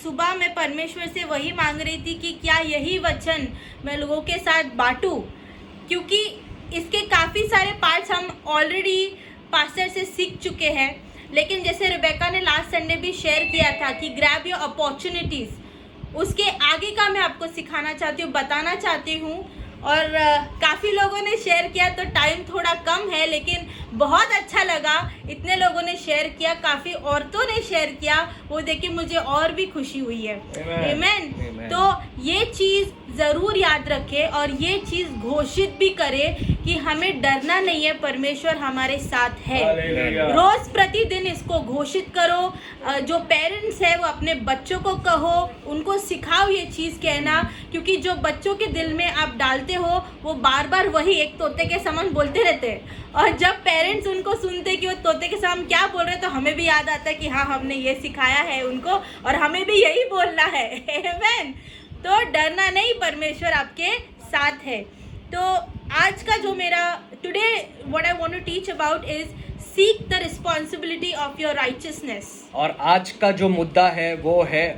सुबह मैं परमेश्वर से वही मांग रही थी कि क्या यही वचन मैं लोगों के साथ बांटूं, क्योंकि इसके काफ़ी सारे पार्ट्स हम ऑलरेडी पास्टर से सीख चुके हैं। लेकिन जैसे रिबेका ने लास्ट संडे भी शेयर किया था कि ग्रैब योर अपॉर्चुनिटीज़, उसके आगे का मैं आपको सिखाना चाहती हूँ, बताना चाहती हूँ। और काफ़ी लोगों ने शेयर किया तो टाइम थोड़ा कम है, लेकिन बहुत अच्छा लगा, इतने लोगों ने शेयर किया, काफ़ी औरतों ने शेयर किया, वो देख के मुझे और भी खुशी हुई है। आमेन। तो ये चीज़ ज़रूर याद रखें और ये चीज़ घोषित भी करें कि हमें डरना नहीं है, परमेश्वर हमारे साथ है। रोज़ प्रतिदिन इसको घोषित करो। जो पेरेंट्स है वो अपने बच्चों को कहो, उनको सिखाओ ये चीज़ कहना, क्योंकि जो बच्चों के दिल में आप डालते हो वो बार बार वही एक तोते के समान बोलते रहते हैं। और जब पेरेंट्स उनको सुनते कि वो तोते के समान क्या बोल रहे हैं, तो हमें भी याद आता है कि हाँ, हमने ये सिखाया है उनको और हमें भी यही बोलना है। आमेन। तो डरना नहीं, परमेश्वर आपके साथ है। तो आज का जो मेरा today what I want to teach about is seek the responsibility of your righteousness. और आज का जो मुद्दा है वो है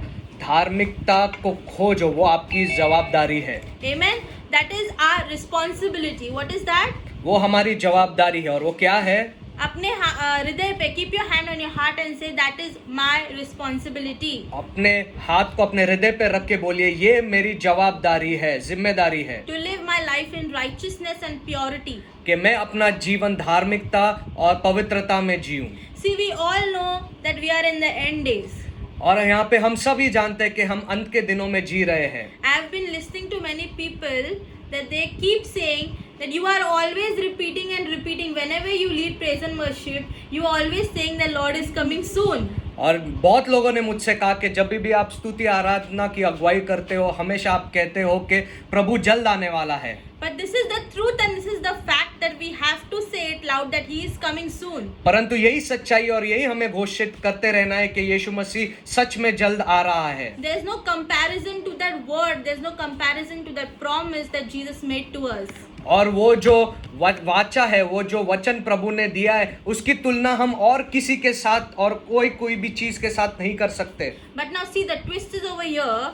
धार्मिकता को खोजो, वो आपकी जवाबदारी है। Amen. That is our responsibility. What is that? वो हमारी जवाबदारी है। और वो क्या है? अपने हृदय पे keep your hand on your heart and say that is my responsibility. अपने हाथ को अपने हृदय पे रख के बोलिए, ये मेरी जवाबदारी है, जिम्मेदारी है। To live my life in righteousness and purity. कि मैं अपना जीवन धार्मिकता और पवित्रता में जीऊं। See, we all know that we are in the end days. और यहाँ पे हम सभी जानते हैं कि हम अंत के दिनों में जी रहे हैं। I have been listening to many people that they keep saying that you are always repeating and repeating whenever you lead praise and worship. You always saying the Lord is coming soon. और बहुत लोगों ने मुझसे कहा कि जब भी आप स्तुति आराधना की अगुवाई करते हो, हमेशा आप कहते हो कि प्रभु जल्द आने वाला है। But this is the truth and this is the fact that we have to say it loud that he is coming soon. परंतु यही सच्चाई और यही हमें घोषित करते रहना है कि यीशु मसीह सच में जल्द आ रहा है। There is no comparison to that word. There is no comparison to that promise that Jesus made to us. और वो जो वाचा है, वो जो वचन प्रभु ने दिया है, उसकी तुलना हम और किसी के साथ और कोई भी चीज के साथ नहीं कर सकते। But now see, the twist is over here.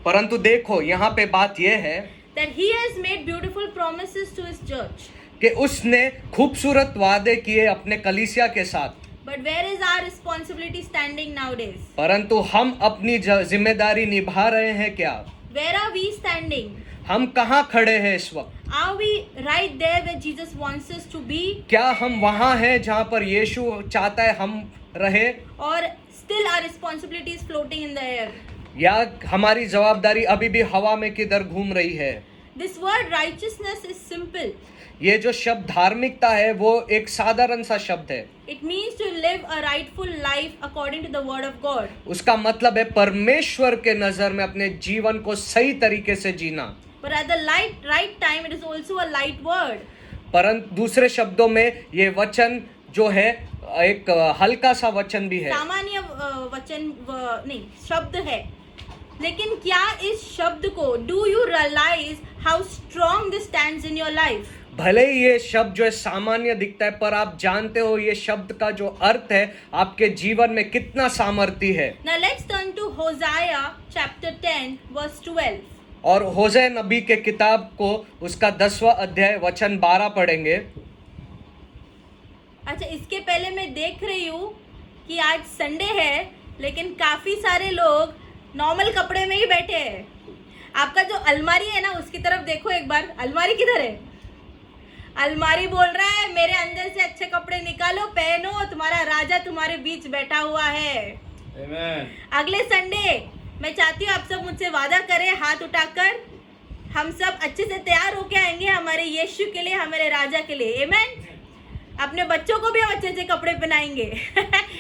परंतु देखो, यहाँ पे बात यह है That he has made beautiful promises to his church. कि उसने खूबसूरत वादे किए अपने कलीसिया के साथ। But where is our responsibility standing nowadays? परंतु हम अपनी जिम्मेदारी निभा रहे हैं क्या? Where are we standing? हम कहाँ खड़े हैं इस वक्त? Are we right there where Jesus wants us to be? क्या हम वहाँ हैं जहाँ पर यीशु चाहता है हम रहे? Or still our responsibility is floating in the air? या हमारी जवाबदारी अभी भी हवा में किधर घूम रही है? This word righteousness is simple. ये जो शब्द धार्मिकता है वो एक साधारण सा शब्द है। It means to live a rightful life according to the word of God. उसका मतलब है परमेश्वर के नजर में अपने जीवन को सही तरीके से जीना। But at the right time, it is also a light word. परंतु दूसरे शब्दों में ये वचन जो है एक हल्का सा वचन भी है। सामान्य वचन नहीं, शब्द है। लेकिन क्या इस शब्द को do you realize how strong this stands in your life? भले ही ये शब्द जो है सामान्य दिखता है, पर आप जानते हो ये शब्द का जो अर्थ है आपके जीवन में कितना सामर्थ्य है। Now let's turn to Hosea chapter 10 verse 12. और होशे नबी के किताब को उसका 10वां अध्याय वचन 12 पढ़ेंगे। अच्छा, इसके पहले मैं देख रही हूँ कि आज संडे है, लेकिन काफी सारे लोग नॉर्मल कपड़े में ही बैठे हैं। आपका जो अलमारी है ना, उसकी तरफ देखो एक बार। अलमारी किधर है? अलमारी बोल रहा है मेरे अंदर से अच्छे कपड़े निकालो, पहनो, तुम्हारा राजा तुम्हारे बीच बैठा हुआ है। Amen. अगले संडे मैं चाहती हूँ आप सब मुझसे वादा करें, हाथ उठाकर हम सब अच्छे से तैयार होके आएंगे हमारे यीशु के लिए, हमारे राजा के लिए। आमेन। अपने बच्चों को भी हम अच्छे से कपड़े पहनाएंगे।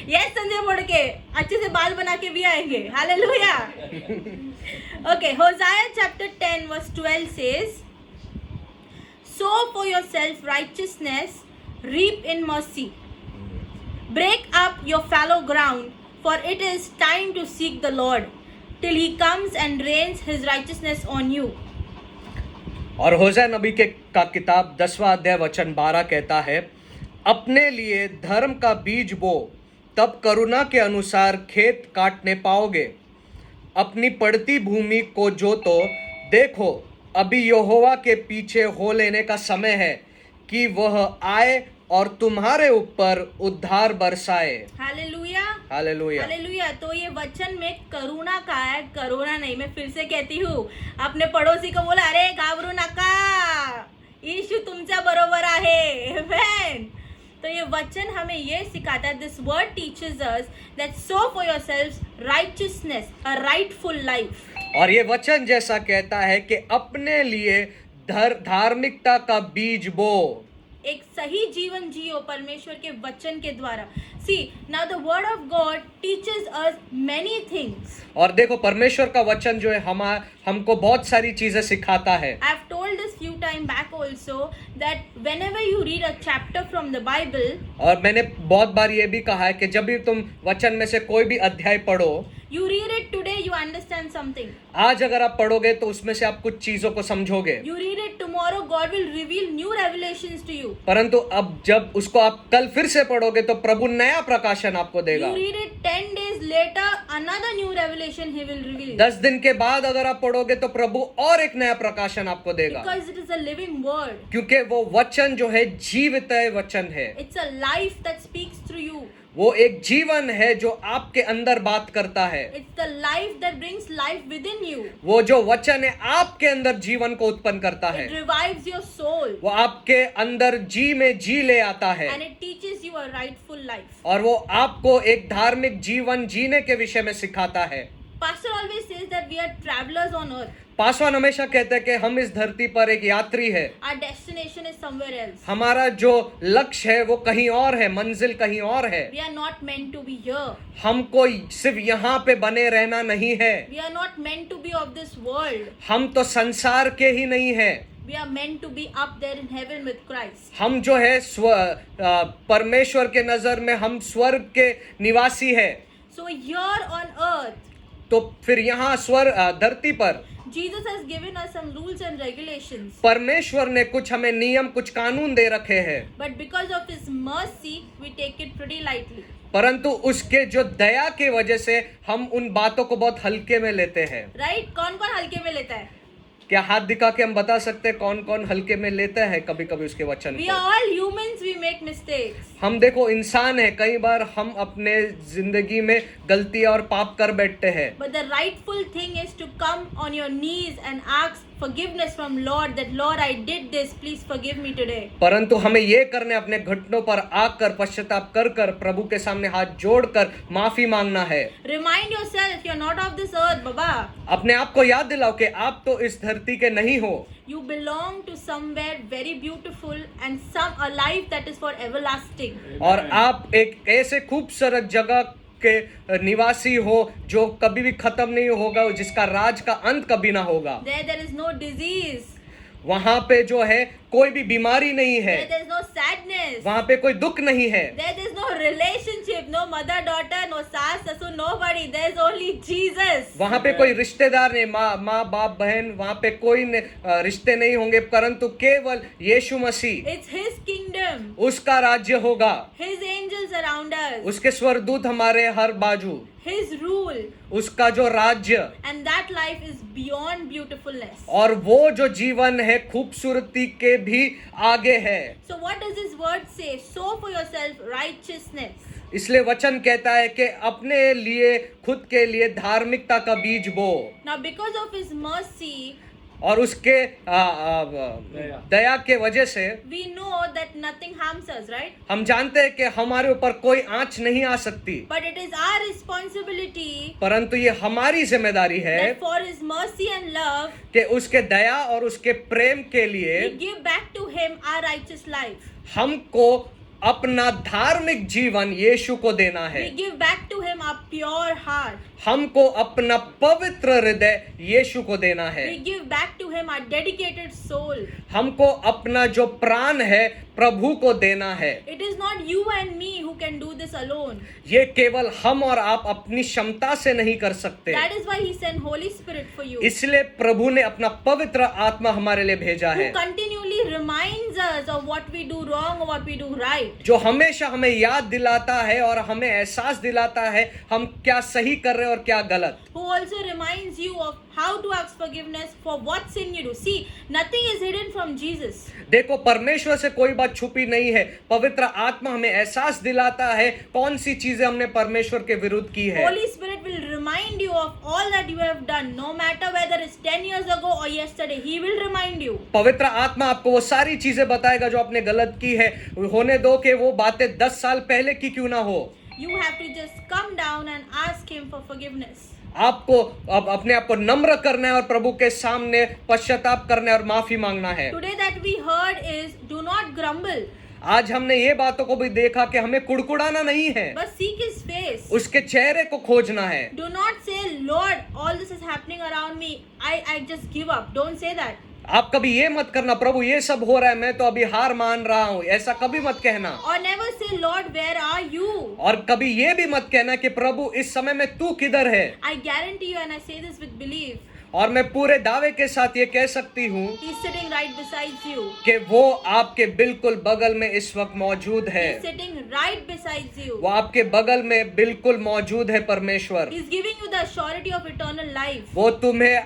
यस, संजय मोड़ के अच्छे से बाल बना के भी आएंगे। Hallelujah. Okay, Hosea chapter 10 verse 12 says, sow for yourself righteousness, reap in mercy, break up your fallow ground, for it is time to seek the Lord till he comes and rains his righteousness on you. और होशे नबी का किताब 10वां अध्याय वचन 12 कहता है, अपने लिए धर्म का बीज बो, तब करुणा के अनुसार खेत काटने पाओगे। अपनी पड़ती भूमि को जोतो, देखो अभी यहोवा के पीछे हो लेने का समय है कि वह आए और तुम्हारे ऊपर उद्धार बरसाए। Hallelujah, hallelujah. हालेलुया। तो ये वचन में करुणा का है, करुणा नहीं। मैं फिर से कहती हूँ, अपने पड़ोसी को बोला, अरे घाबरू नका, यीशु तुमच्या बरोबर आहे। आमेन। तो ये वचन हमें ये सिखाता है, this word teaches us that so for yourselves righteousness, a rightful life. और ये वचन जैसा कहता है कि अपने लिए धार्मिकता का बीज बो। एक सही जीवन जियो परमेश्वर के वचन के द्वारा। See now the word of God teaches us many things. और देखो परमेश्वर का वचन जो है हमको बहुत सारी चीजें सिखाता है। I have told this few time back also that whenever you read a chapter from the Bible, और मैंने बहुत बार ये भी कहा है कि जब भी तुम वचन में से कोई भी अध्याय पढ़ो, you read it today, you understand something. आज अगर आप पढ़ोगे तो उसमें से आप कुछ चीजों को समझोगे, You read it tomorrow, God will reveal new revelations to you. परंतु अब जब उसको आप कल फिर से पढ़ोगे तो प्रभु नया प्रकाशन आपको देगा। You read it 10 days later, another new revelation He will reveal. 10 दिन के बाद अगर आप पढ़ोगे तो प्रभु और एक नया प्रकाशन आपको देगा, Because it is a living word. क्योंकि वो वचन जो है जीवित वचन है। It's a life that speaks through you. वो एक जीवन है जो आपके अंदर बात करता है। It's the life that brings life within you. वो जो वचन है आपके अंदर जीवन को उत्पन्न करता है। It revives your soul. वो आपके अंदर जी में जी ले आता है And it teaches you a rightful life. और वो आपको एक धार्मिक जीवन जीने के विषय में सिखाता है। Pastor always says that we are travelers on earth. Paswan हमेशा कहते हैं कि हम इस धरती पर एक यात्री है। Our destination is somewhere else. हमारा जो लक्ष्य है वो कहीं और है, मंजिल कहीं और है। We are not meant to be here. हमको सिर्फ यहाँ पे बने रहना नहीं है। We are not meant to be of this world. हम तो संसार के ही नहीं है। We are meant to be up there in heaven with Christ. हम जो है परमेश्वर के नजर में हम स्वर्ग के निवासी है। So here on earth, तो फिर यहाँ धरती पर Jesus has given us some rules and regulations. परमेश्वर ने कुछ हमें नियम, कुछ कानून दे रखे हैं, But because of His mercy, we take it pretty lightly. परंतु उसके जो दया के वजह से हम उन बातों को बहुत हल्के में लेते हैं। Right? कौन कौन हल्के में लेता है? क्या हाथ दिखा के हम बता सकते हैं कौन कौन हल्के में लेता है कभी कभी उसके वचन We को? are all humans. We make mistakes. हम देखो इंसान है, कई बार हम अपने जिंदगी में गलतियां और पाप कर बैठते हैं। But the rightful thing is to come on your knees and ask forgiveness from Lord, that Lord, I did this, please forgive me today. परंतु हमें ये करने, अपने घुटनों पर आकर पश्चाताप कर कर प्रभु के सामने हाथ जोड़कर माफी मांगना है। Remind yourself, you're not of this earth, Baba. अपने आप को याद दिलाओ कि आप तो इस धरती के नहीं हो। You belong to somewhere very beautiful and a life that is for everlasting. और आप एक ऐसे खूबसूरत जगह के निवासी हो जो कभी भी खत्म नहीं होगा, जिसका राज का अंत कभी ना होगा। There is no disease. वहाँ पे जो है कोई भी बीमारी नहीं है, There is no sadness. वहाँ पे कोई दुख नहीं है, There is no relationship, no mother daughter, no सास ससुर, nobody. There is only Jesus. वहाँ पे कोई रिश्तेदार नहीं, माँ बाप बहन, वहाँ पे कोई रिश्ते नहीं होंगे, परंतु केवल यीशु मसीह, It's His kingdom. उसका राज्य होगा। His angels around us. उसके स्वर्गदूत हमारे हर बाजू, His rule. उसका जो राज्य, And that life is beyond beautifulness. और वो जो जीवन है खूबसूरती के भी आगे है। So what does His word say? Sow for yourself righteousness. इसलिए वचन कहता है कि अपने लिए, खुद के लिए धार्मिकता का बीज बो। Now because of His mercy, और उसके दया के वजह से we know that nothing harms us, right? हम जानते हैं कि हमारे ऊपर कोई आंच नहीं आ सकती, But it is our responsibility परंतु ये हमारी जिम्मेदारी है that for His mercy and love, कि उसके दया और उसके प्रेम के लिए we give back to Him our righteous life. हमको अपना धार्मिक जीवन यीशु को देना है। We give back to Him our pure heart. हमको अपना पवित्र हृदय यीशु को देना है। We give back to Him our dedicated soul. हमको अपना जो प्राण है प्रभु को देना है। It is not you and me who can do this alone. ये केवल हम और आप अपनी क्षमता से नहीं कर सकते, That is why He sent Holy Spirit for you, इसलिए प्रभु ने अपना पवित्र आत्मा हमारे लिए भेजा who है, continually reminds us of what we do wrong or what we do right. जो हमेशा हमें याद दिलाता है और हमें एहसास दिलाता है हम क्या सही कर रहे हैं और क्या गलत. Who also reminds you of how to ask forgiveness for what sin you do. See, nothing is hidden from Jesus. देखो, परमेश्वर से कोई बात छुपी नहीं है. पवित्र आत्मा हमें एहसास दिलाता है कौन सी चीजें हमने परमेश्वर के विरुद्ध की है. Holy Spirit will remind you of all that you have done, no matter whether it's 10 years ago or yesterday. He will remind you. पवित्र आत्मा आपको वो सारी चीजें बताएगा जो आपने गलत की है. होने दो कि वो बातें 10 साल पहले की क्यों ना हो. You have to just come down and ask Him for forgiveness. आपको अब अपने आप को नम्र करना है और प्रभु के सामने पश्चाताप करना है और माफी मांगना है. Today that we heard is, do not grumble, आज हमने ये बातों को भी देखा कि हमें कुड़कुड़ाना नहीं है, but seek His face. उसके चेहरे को खोजना है. Do not say, Lord, all this is happening around me. I just give up. Don't say that. आप कभी ये मत करना, प्रभु ये सब हो रहा है, मैं तो अभी हार मान रहा हूँ, ऐसा कभी मत कहना. Or never say, Lord, where are you? और कभी ये भी मत कहना कि प्रभु इस समय में तू किधर है. I guarantee you, and I say this with belief, और मैं पूरे दावे के साथ ये कह सकती हूँ He's sitting right beside you. कि वो आपके बिल्कुल बगल में इस वक्त मौजूद है. He's sitting right beside you. वो आपके बगल में बिल्कुल मौजूद है. परमेश्वर He's giving you the surety of eternal life. वो तुम्हें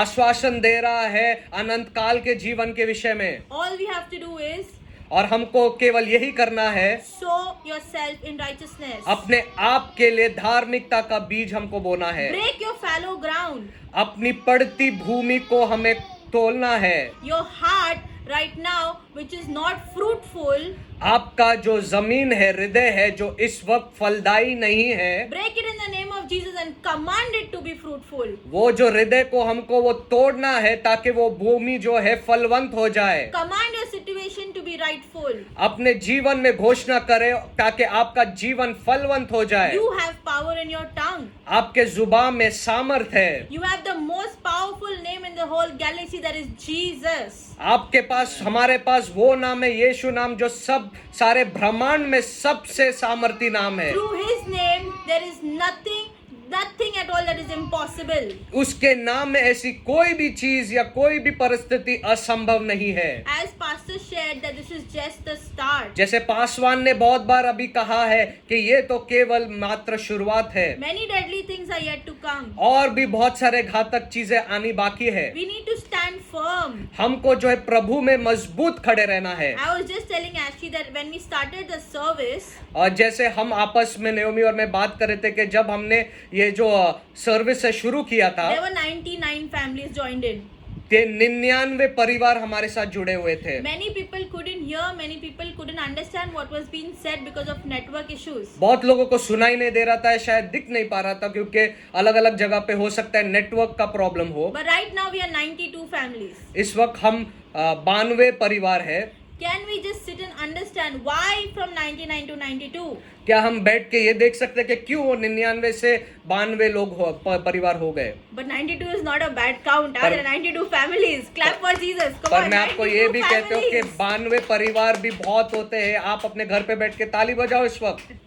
आश्वासन दे रहा है अनंत काल के जीवन के विषय में. All we have to do is और हमको केवल यही करना है, sow yourself in righteousness. अपने आप के लिए धार्मिकता का बीज हमको बोना है. Break your fallow ground. अपनी पड़ती भूमि को हमें तोलना है. Your heart right now, which is not fruitful, आपका जो जमीन है, हृदय है, जो इस वक्त फलदायी नहीं है, break it in the name of Jesus and command it to be fruitful. वो जो हृदय को हमको वो तोड़ना है ताकि वो भूमि जो है फलवंत हो जाए. Command your situation to be rightful. अपने जीवन में घोषणा करें ताकि आपका जीवन फलवंत हो जाए. You have power in your tongue. आपके जुबान में सामर्थ है. You have the most powerful name in the whole galaxy, that is Jesus. आपके पास, हमारे पास वो नाम है, यीशु नाम, जो सब सारे ब्रह्मांड में सबसे सामर्थी नाम है. Through His name, there is nothing at all that is impossible. उसके नाम में ऐसी कोई भी चीज या कोई भी परिस्थिति असंभव नहीं है. As Pastor shared that this is just the start. जैसे पासवान ने बहुत बार अभी कहा है कि ये तो केवल मात्र शुरुआत है. Many deadly things are yet to come. और भी बहुत सारे घातक चीजें आनी बाकी है. We need to stand firm. हमको जो है प्रभु में मजबूत खड़े रहना है. I was just telling Ashley that when we started the service, और जैसे हम आपस में नयोमी और मैं बात कर रहे थे कि जब हमने ये जो सर्विस है शुरू किया था, there were 99 families joined in. 99 परिवार हमारे साथ जुड़े हुए थे. Many people couldn't hear, many people couldn't understand what was being said because of network issues. बहुत लोगों को सुनाई नहीं दे रहा था, शायद दिख नहीं पा रहा था क्योंकि अलग अलग जगह पे हो सकता है नेटवर्क का प्रॉब्लम हो. But right now we are 92 families. इस वक्त हम 92 परिवार है. Can we just sit and understand why from 99 to 92? क्या हम बैठ के ये देख सकते हैं कि क्यों 99 से 92 लोग परिवार हो गए. But 92 is not a bad count. There are 92 families. Clap for Jesus. Come पर on, मैं आपको ये 92 भी कहता हूँ कि families. 92 परिवार भी बहुत होते हैं. आप अपने घर पे बैठ के ताली बजाओ इस वक्त.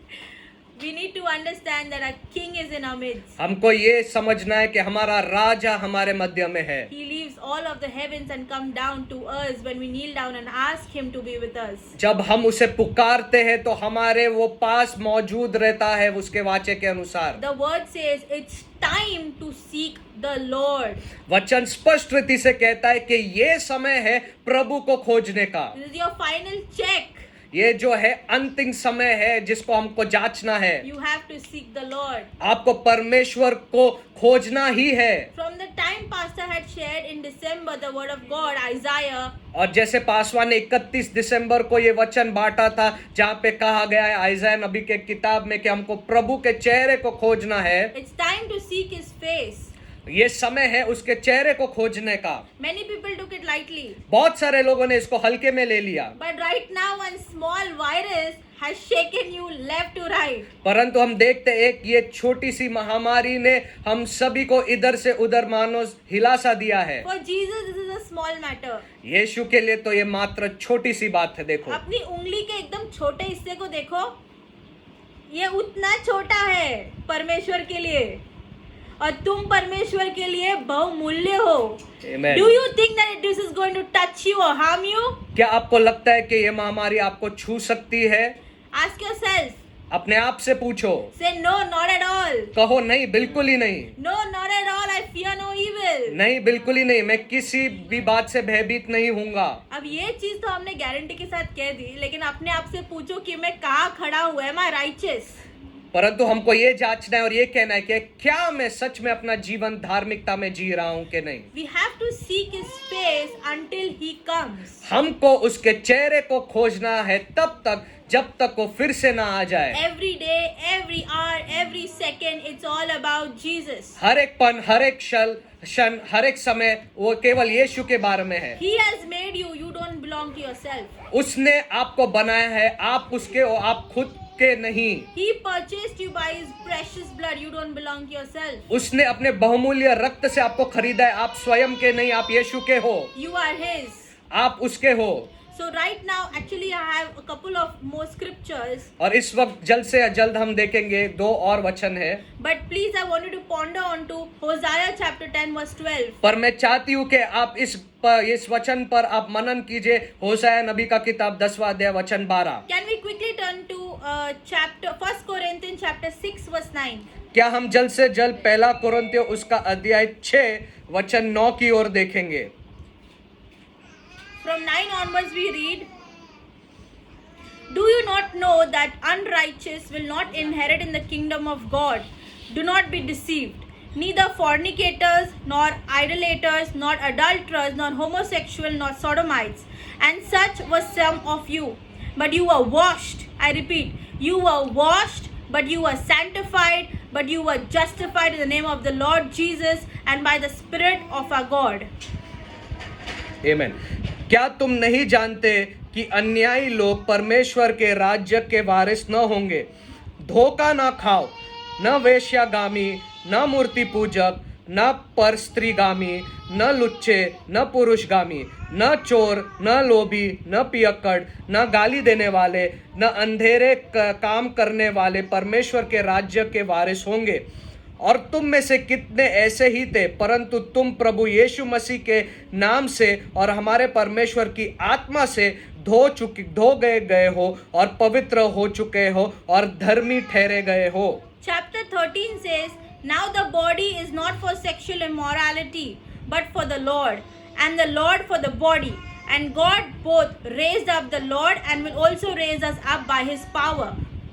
We need to understand that our King is in our midst. हमको ये समझना है कि हमारा राजा हमारे मध्य में है. He leaves all of the heavens and come down to us when we kneel down and ask Him to be with us. जब हम उसे पुकारते हैं तो हमारे वो पास मौजूद रहता है उसके वाचे के अनुसार. The word says it's time to seek the Lord. वचन स्पष्ट रीति से कहता है कि ये समय है प्रभु को खोजने का. This is your final check. ये जो है अंतिम समय है जिसको हमको जांचना है. You have to seek the Lord. आपको परमेश्वर को खोजना ही है. From the time Pastor had shared in December the word of God, Isaiah, और जैसे पासवान ने 31 दिसंबर को ये वचन बांटा था जहाँ पे कहा गया है आइज़ाया नबी के किताब में कि हमको प्रभु के चेहरे को खोजना है. it's time to seek His face. ये समय है उसके चेहरे को खोजने का. Many people took it lightly. बहुत सारे लोगों ने इसको हल्के में ले लिया. But right now one small virus has shaken you left to right. परंतु हम देखते एक ये छोटी सी महामारी ने हम सभी को इधर से उधर मानो हिला सा दिया है. For Jesus this is a small matter. यीशु के लिए तो ये मात्र छोटी सी बात है. देखो अपनी उंगली के एकदम छोटे हिस्से को देखो, ये उतना छोटा है परमेश्वर के लिए. और तुम परमेश्वर के लिए बहुमूल्य हो. Amen. Do you think that this is going to touch you or harm you? क्या आपको लगता है कि ये महामारी आपको छू सकती है? Ask yourself. अपने आप से पूछो. Say no, not at all. कहो नहीं, बिल्कुल ही नहीं. No, not at all. I fear no evil. नहीं, बिल्कुल ही नहीं. मैं किसी भी बात से भयभीत नहीं हूँगा. अब ये चीज तो हमने गारंटी के साथ कह दी, लेकिन अपने आप से पूछो कि मैं कहाँ खड़ा हुआ है. Am I righteous? परंतु हमको ये जांचना है और ये कहना है कि क्या मैं सच में अपना जीवन धार्मिकता में जी रहा हूँ कि नहीं. We have to seek His face until He comes. हमको उसके चेहरे को खोजना है तब तक जब तक वो फिर से ना आ जाए. Every day, every hour, every second, it's all about Jesus. हर एक पन, हर एक क्षण, हर एक समय वो केवल यीशु के बारे में है. He has made you. You don't belong to yourself. उसने आपको बनाया है, आप उसके हो, आप खुद के नहीं. He purchased you by His precious blood. You don't belong to yourself. उसने अपने बहुमूल्य रक्त से आपको खरीदा है. आप स्वयं के नहीं, आप यीशु के हो. You are His. आप उसके हो. So right now, actually, I have a couple of more scriptures. और इस वक्त जल्द से जल्द हम देखेंगे 2 और वचन है. But please, I want you to ponder on to Hosea chapter 10 verse 12. पर मैं चाहती हूँ कि आप इस वचन पर आप मनन कीजिए. होशाया नबी का किताब 10वां अध्याय वचन 12. Can we quickly turn to chapter 1 Corinthians chapter 6 verse 9? क्या हम जल्द से जल्द 1 कोरिन्थियों उसका अध्याय 6 वचन 9 की ओर देखेंगे. From 9 onwards we read, Do you not know that unrighteous will not inherit in the kingdom of God? Do not be deceived. Neither fornicators, nor idolaters, nor adulterers, nor homosexual, nor sodomites, and such were some of you. But you were washed, I repeat, you were washed, but you were sanctified, but you were justified in the name of the Lord Jesus and by the Spirit of our God. आमीन. क्या तुम नहीं जानते कि अन्यायी लोग परमेश्वर के राज्य के वारिस न होंगे? धोखा न खाओ, न वेश्यागामी, न मूर्ति पूजक, न परस्त्रीगामी, न लुच्चे, न पुरुषगामी, न चोर, न लोभी, न पियक्कड़, न गाली देने वाले, न अंधेरे काम करने वाले परमेश्वर के राज्य के वारिस होंगे. और तुम में से कितने ऐसे ही थे, परंतु तुम प्रभु यीशु मसीह के नाम से और हमारे परमेश्वर की आत्मा से धो गए हो और पवित्र हो चुके हो और धर्मी ठहरे गए हो. Chapter 13 says, Now the body is not for sexual immorality, but for the Lord, and the Lord for the body. And God both raised up the Lord and will also raise us up by His power.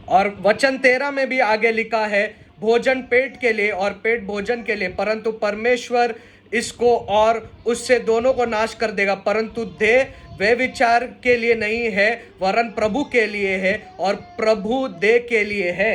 और वचन 13 में भी आगे लिखा है, भोजन पेट के लिए और पेट भोजन के लिए, परंतु परमेश्वर इसको और उससे दोनों को नाश कर देगा. परंतु देह वे विचार के लिए नहीं है, वरन प्रभु के लिए है और प्रभु देह के लिए है.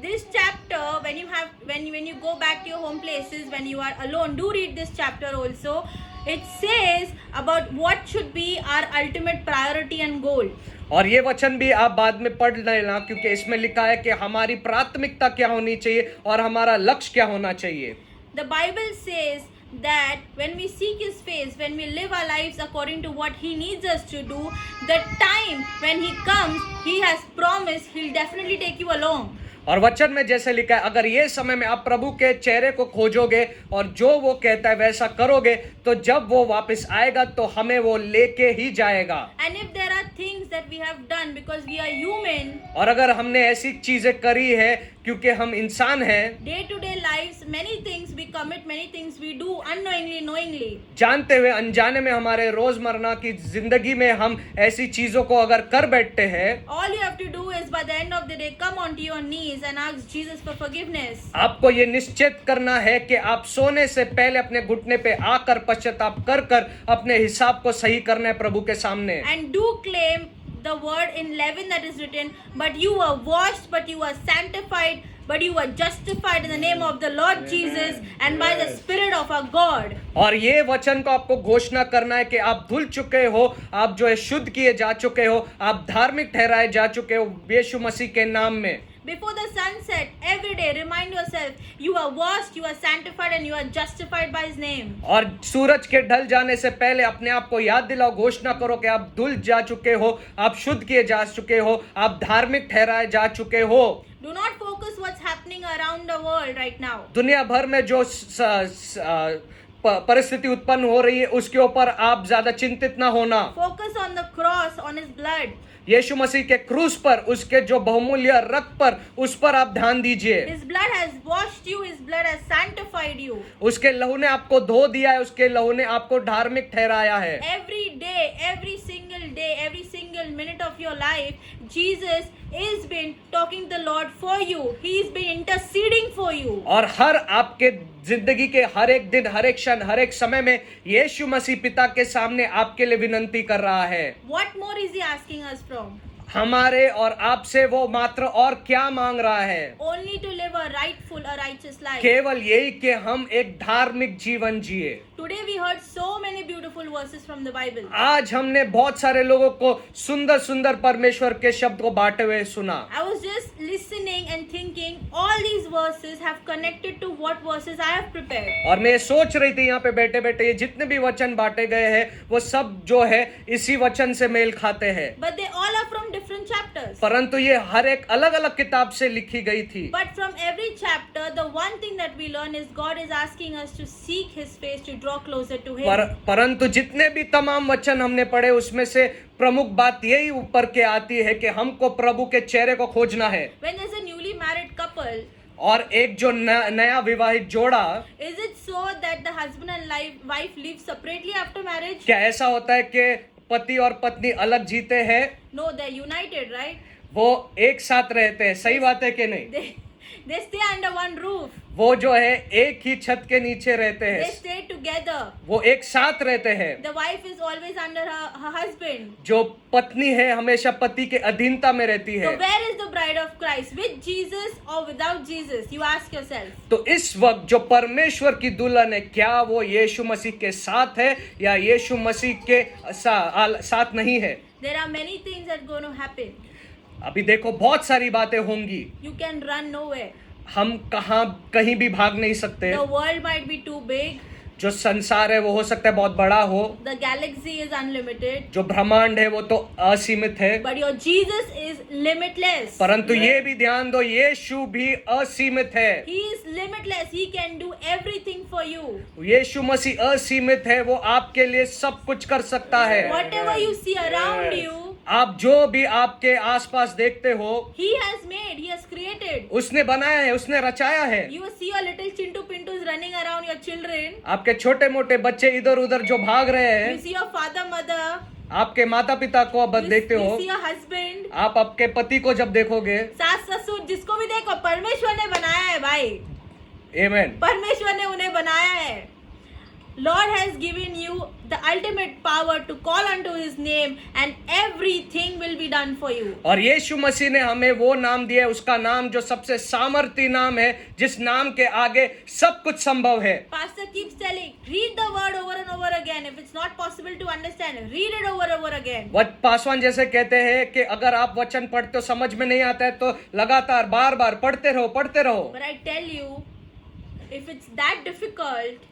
This chapter, when you go back to your home places, when you are alone, do read this chapter also. It says about what should be our ultimate priority and goal. और ये वचन भी आप बाद में पढ़ लेना, क्योंकि इसमें लिखा है कि हमारी प्राथमिकता क्या होनी चाहिए और हमारा लक्ष्य क्या होना चाहिए. The Bible says that when we seek His face, when we live our lives according to what He needs us to do, the time when He comes, He has promised He'll definitely take you along. और वचन में जैसे लिखा है, अगर ये समय में आप प्रभु के चेहरे को खोजोगे और जो वो कहता है वैसा करोगे, तो जब वो वापस आएगा तो हमें वो लेके ही जाएगा. And if there are things that we have done because we are human, और अगर हमने ऐसी चीजें करी है क्योंकि हम इंसान हैं, day to day lives, many things we commit, many things we do unknowingly, knowingly. जानते हुए अनजाने में हमारे रोजमर्रा की जिंदगी में हम ऐसी चीजों को अगर कर बैठते हैं, All you have to do is by the end of the day come onto your knees and ask Jesus for forgiveness. आपको ये निश्चित करना है कि आप सोने से पहले अपने घुटने पे आकर पश्चाताप कर कर अपने हिसाब को सही करना है प्रभु के सामने. And do claim the word in 11 that is written, but you were washed, but you were sanctified, but you were justified in the name of the Lord Jesus and by the Spirit of our God. और ये वचन को आपको घोषणा करना है कि आप धुल चुके हो, आप जो है शुद्ध किए जा चुके हो, आप धार्मिक ठहराए जा चुके हो यीशु मसीह के नाम में. Before the sunset, every day, remind yourself, you are washed, you are sanctified, and you are justified by His name. और सूरज के ढल जाने से पहले अपने आप को याद दिलाओ, घोषणा करो कि आप धुल जा चुके हो, आप शुद्ध किए जा चुके हो, आप धार्मिक ठहराए जा चुके हो। Do not focus what's happening around the world right now. दुनिया भर में जो परिस्थिति उत्पन्न हो रही है उसके ऊपर आप ज्यादा चिंतित ना होना। Focus on the cross, on His blood. यीशु मसीह के क्रूस पर, उसके जो बहुमूल्य रक्त पर, उस पर आप ध्यान दीजिए। His blood has washed you, His blood has sanctified you. उसके लहू ने आपको धो दिया है, उसके लहू ने आपको धार्मिक ठहराया है। Every day, every single minute of your life, Jesus has been talking to the Lord for you. He's been interceding for you. और हर आपके जिंदगी के हर एक दिन, हर एक क्षण, हर एक समय में यीशु मसीह पिता के सामने आपके लिए विनंती कर रहा है। What more is He asking us from? हमारे और आपसे वो मात्र और क्या मांग रहा है? Only to live a rightful, a righteous life. केवल यही कि हम एक धार्मिक जीवन जिए। Today we heard so many beautiful verses from the Bible. आज हमने बहुत सारे लोगों को सुंदर सुंदर परमेश्वर के शब्द को बांटे हुए सुना। I was just listening and thinking all these verses have connected to what verses I have prepared. और मैं सोच रही थी यहाँ पे बैठे बैठे ये जितने भी वचन बांटे गए हैं वो सब जो है इसी वचन से मेल खाते हैं। But they all are from different chapters. परंतु ये हर एक अलग अलग किताब से लिखी गई थी। But from every chapter, the one thing that we learn is God is asking us to seek His face, to draw closer to Him. परंतु जितने भी तमाम वचन हमने पढ़े उसमें से प्रमुख बात यही ऊपर के आती है कि हमको प्रभु के चेहरे को खोजना है। When there's a newly married couple, और एक जो नया विवाहित जोड़ा, is it so that the husband and wife live separately after marriage? क्या ऐसा होता है कि पति और पत्नी अलग जीते हैं? No, they're united, right? वो एक साथ रहते हैं, सही बात है कि नहीं? They stay under one roof. वो जो है एक ही छत के नीचे रहते They हैं, stay together. वो एक साथ रहते हैं। The wife is always under her husband. जो पत्नी है हमेशा पति के अधीनता में रहती So है। where is the bride of Christ? With Jesus or without Jesus? You ask yourself. तो इस वक्त जो परमेश्वर की दुल्हन है, क्या वो यीशु मसीह के साथ है या यीशु मसीह के साथ नहीं है? There are many things that are going to happen. अभी देखो बहुत सारी बातें होंगी, You can run nowhere. हम कहीं भी भाग नहीं सकते। The world might be too big. जो संसार है वो हो सकता है बहुत बड़ा हो, The galaxy is unlimited. जो ब्रह्मांड है वो तो असीमित है, But your Jesus is limitless. परंतु ये भी ध्यान दो यीशु भी असीमित है। He is limitless. He can do everything for you. यीशु मसीह असीमित है, वो आपके लिए सब कुछ कर सकता है। Whatever you see around you, आप जो भी आपके आसपास देखते हो, He has made. He has created. उसने बनाया है, उसने रचाया है। You see your little chintu pintus running around your children. आपके छोटे मोटे बच्चे इधर उधर जो भाग रहे You हैं, see your father, mother. आपके माता पिता को अब देखते You हो, see your husband. आप आपके पति को जब देखोगे, सास ससुर, जिसको भी देखो, परमेश्वर ने बनाया है भाई। आमेन। परमेश्वर ने उन्हें बनाया है। Lord has given you the ultimate power to call unto His name and everything will be done for you. और यीशु मसीह ने हमें वो नाम दिया है, उसका नाम जो सबसे सामर्थी नाम है, जिस नाम के आगे सब कुछ संभव है। Pastor keeps telling, read the word over and over again. If it's not possible to understand, read it over and over again. Paswan जैसे कहते हैं कि अगर आप वचन पढ़ते हो समझ में नहीं आता है तो लगातार बार बार पढ़ते रहो, पढ़ते रहो। But I tell you, if it's that difficult,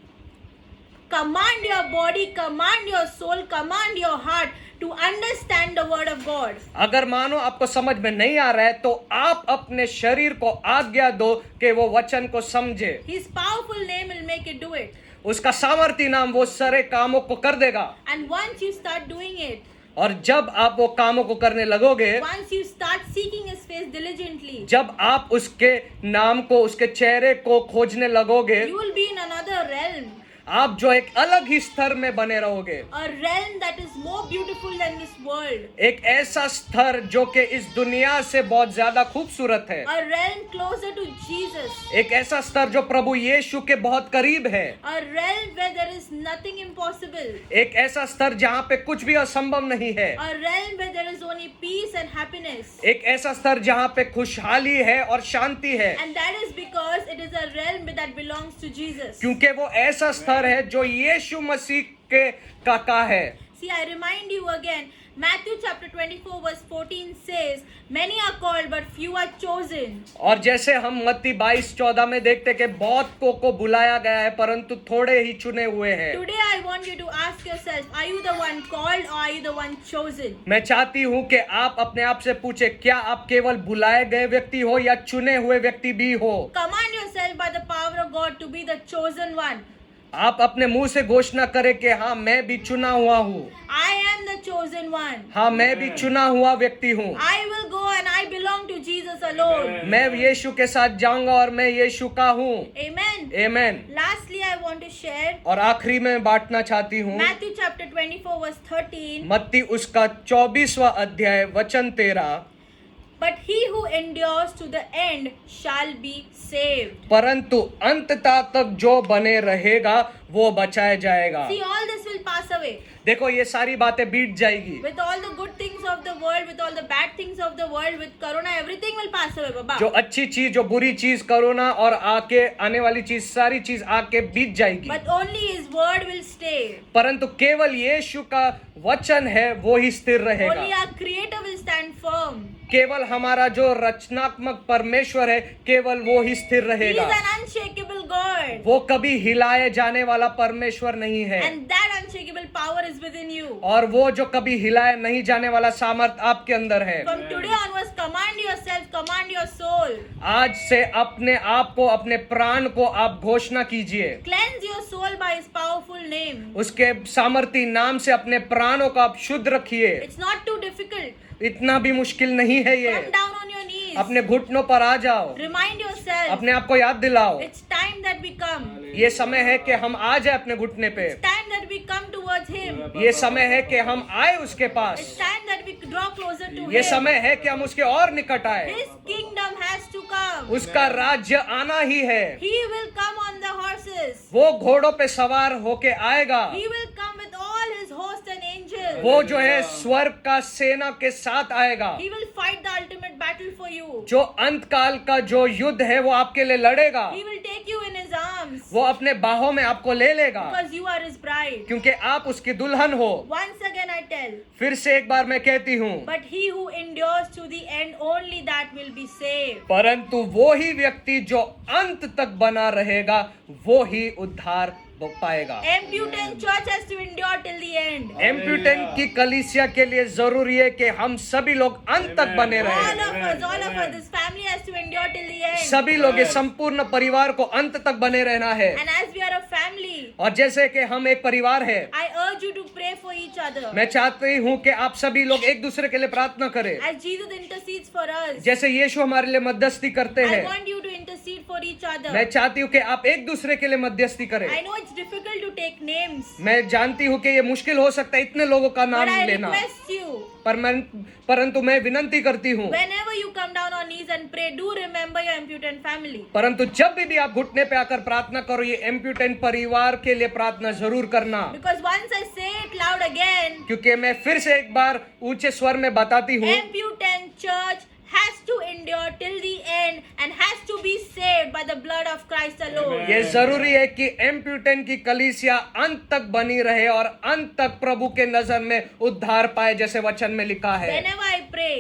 command your body, command your soul, command your heart to understand the word of God. अगर मानो आपको समझ में नहीं आ रहा है तो आप अपने शरीर को आज्ञा दो कि वो वचन को समझे। His powerful name will make it do it. उसका सामर्थी नाम वो सारे कामों को कर देगा। And once you start doing it, और जब आप वो कामों को करने लगोगे, once you start seeking His face diligently, जब आप उसके नाम को, उसके चेहरे को खोजने लगोगे, you will be in another realm. आप जो एक अलग ही स्तर में बने रहोगे। A realm that is more beautiful than this world. एक ऐसा स्तर जो कि इस दुनिया से बहुत ज्यादा खूबसूरत है। A realm closer to Jesus. एक ऐसा स्तर जो प्रभु यीशु के बहुत करीब है। A realm where there is nothing impossible. एक ऐसा स्तर जहाँ पे कुछ भी असंभव नहीं है। A realm where there is only peace and happiness. एक ऐसा स्तर जहाँ पे खुशहाली है और शांति है। And that is because it is a realm that belongs to Jesus. क्योंकि वो ऐसा स्तर है जो यीशु मसीह के का है। See, I remind you again Matthew chapter 24 verse 14 says, many are called but few are chosen. और जैसे हम मत्ती 22:14 में देखते कि बहुत को बुलाया गया है परंतु थोड़े ही चुने हुए हैं। Today I want you to ask yourself, are you the one called or are you the one chosen? मैं चाहती हूँ कि आप अपने आप से पूछे, क्या आप केवल बुलाए गए व्यक्ति हो या चुने हुए व्यक्ति भी हो? Command yourself by the power of God to be the chosen one. आप अपने मुंह से घोषणा करें कि हाँ मैं भी चुना हुआ हूँ, I am the chosen one. हाँ मैं भी चुना हुआ व्यक्ति हूँ, I will go and I belong to Jesus alone. मैं यीशु के साथ जाऊंगा और मैं यीशु का हूँ। Amen. Amen. Lastly, I want to share और आखिरी में बांटना चाहती हूँ Matthew chapter 24 verse 13. मत्ती उसका 24वां अध्याय वचन 13। But he who endures to the end shall be saved. परंतु अंतता तक जो बने रहेगा वो बचाया जाएगा। See, all this will pass away. देखो ये सारी बातें बीत जाएगी। With all the good things of the world, with all the bad things of the world, with corona, everything will pass away, Baba. जो अच्छी चीज, जो बुरी चीज, कोरोना और आके आने वाली चीज, सारी चीज आके बीत जाएगी। But only his word will stay. परंतु केवल यीशु का वचन है वो ही स्थिर Only रहेगा। our Creator will stand firm. केवल हमारा जो रचनात्मक परमेश्वर है केवल वो ही स्थिर He is रहेगा। an unshakable God. वो कभी हिलाए जाने वाला परमेश्वर नहीं है And that unshakable power is within you. और वो जो कभी हिलाए नहीं जाने वाला सामर्थ आपके अंदर है। From today onwards, command yourself, command your soul. आज से अपने आप को, अपने प्राण को आप घोषणा कीजिए, Cleanse your soul by his powerful name. उसके सामर्थी नाम से अपने प्राणों को आप शुद्ध रखिए। It's not too difficult. इतना भी मुश्किल नहीं है ये। Come down on your knees. अपने घुटनों पर आ जाओ, Remind yourself. अपने आप को याद दिलाओ। It's time that we come. ये समय है कि हम आ जाए अपने घुटने पे। It's time that we come towards him. ये समय है कि हम आए उसके It's pass. time that we draw closer to ये him. समय है कि हम उसके और निकट आए। His kingdom has to come. उसका राज्य आना ही है। He will come on the horses. वो घोड़ों पे सवार होके आएगा। He will come with all his host and angels. वो जो है स्वर्ग का सेना के साथ आएगा। He will fight the ultimate battle for you. जो अंत काल का जो युद्ध है वो आपके लिए लड़ेगा। He will take you in his arms. वो अपने बाहों में आपको ले लेगा Because you are his bride. क्योंकि आप उसकी दुल्हन हो। Once again I tell. फिर से एक बार मैं कहती हूँ, But he who endures to the end, only that will be saved. परंतु वो ही व्यक्ति जो अंत तक बना रहेगा वो ही उद्धार पाएगा। Impotent church has to endure till the end. एम्प्यूटेंट की कलीसिया के लिए जरूरी है कि हम सभी लोग अंत तक बने All रहे। of us, this family has to endure till the end. सभी लोग, इस संपूर्ण परिवार को अंत तक बने रहना है। And as we are a family, और जैसे कि हम एक परिवार है, I urge you to pray for each other. मैं चाहती हूँ कि आप सभी लोग एक दूसरे के लिए प्रार्थना करें। As Jesus intercedes for us, जैसे यीशु हमारे लिए मध्यस्थी करते I हैं, want you to intercede for each other. मैं चाहती हूँ कि आप एक दूसरे के लिए मध्यस्थी करें। I know it's difficult to take names, मैं जानती हूँ कि ये मुश्किल हो सकता है इतने लोगों का but नाम I लेना, request you, परंतु मैं विनंती करती हूँ, whenever you come down on knees and pray, do remember your impotent family. परंतु जब भी आप घुटने पे आकर प्रार्थना करो, ये एम्प्यूटेंट परिवार के लिए प्रार्थना जरूर करना। Because once I say it loud again, क्योंकि मैं फिर से एक बार ऊंचे स्वर में बताती हूँ, impotent church has to endure till the end and has to be saved by the blood of Christ alone. ये जरूरी है कि एम्प्यूटेंट की कलीसिया अंत तक बनी रहे और अंत तक प्रभु के नजर में उद्धार पाए, जैसे वचन में लिखा है। Whenever I pray,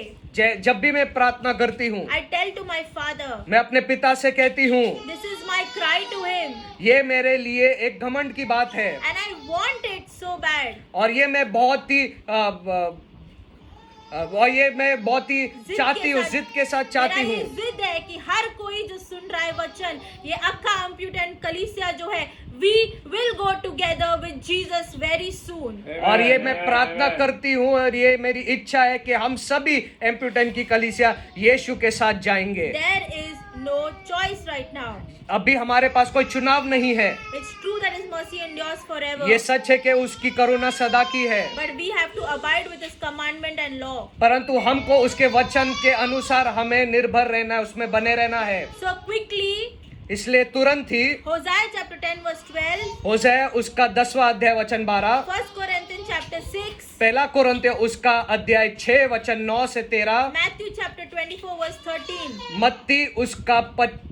जब भी मैं प्रार्थना करती हूँ, I tell to my Father, मैं अपने पिता से कहती हूँ, this is my cry to him, ये मेरे लिए एक घमंड की बात है and I want it so bad. और ये मैं बहुत ही चाहती हूँ, जिद के साथ चाहती मेरा ये हूँ। जिद है कि हर कोई जो सुन रहा है वचन, ये अक्का इम्पोर्टेंट कलीसिया जो है, we will go together with Jesus very soon. और ये मैं प्रार्थना करती हूँ और ये मेरी इच्छा है कि हम सभी एम्प्यूटेंट की कलीसिया यीशु के साथ जाएंगे। There is no choice right now. अभी हमारे पास कोई चुनाव नहीं है। It's true that his mercy endures forever. ये सच है कि उसकी करुणा सदा की है, But we have to abide with his commandment and law. परंतु हमको उसके वचन के अनुसार हमें निर्भर रहना है, उसमें बने रहना है। So quickly, इसलिए तुरंत ही Hosea chapter 10 verse 12, होशे उसका 10वां अध्याय वचन 12, 1 Corinthians chapter 6, पहला कुरिन्थियों उसका अध्याय 6 वचन 9 से 13, Matthew chapter 24 verse 13. मत्ती उसका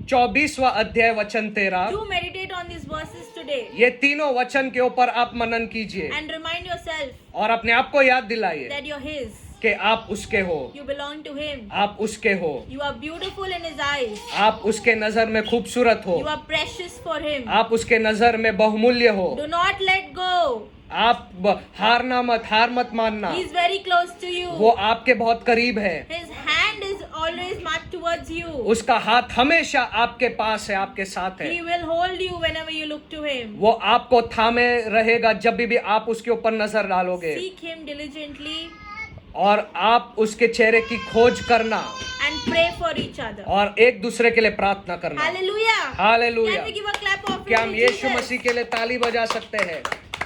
24वां अध्याय वचन 13। Do meditate on these verses today. ये तीनों वचन के ऊपर आप मनन कीजिए And remind yourself और अपने आप को याद दिलाइए that you're His. कि आप उसके हो, You belong to Him. आप उसके हो, You are beautiful in His eyes. आप उसके नजर में खूबसूरत हो, You are precious for Him. आप उसके नजर में बहुमूल्य हो। Do not let go. आप हार मत मानना, He is very close to वो you. आपके बहुत करीब है। His hand is always marked towards you. उसका हाथ हमेशा आपके पास है, आपके साथ है। He will hold you whenever you look to Him. वो आपको थामे रहेगा जब भी आप उसके ऊपर नजर डालोगे Seek Him diligently और आप उसके चेहरे की खोज करना and pray for each other. और एक दूसरे के लिए प्रार्थना करना। Hallelujah. Hallelujah. Can we give a clap offering क्या हम to यीशु Jesus? मसीह के लिए ताली बजा सकते हैं?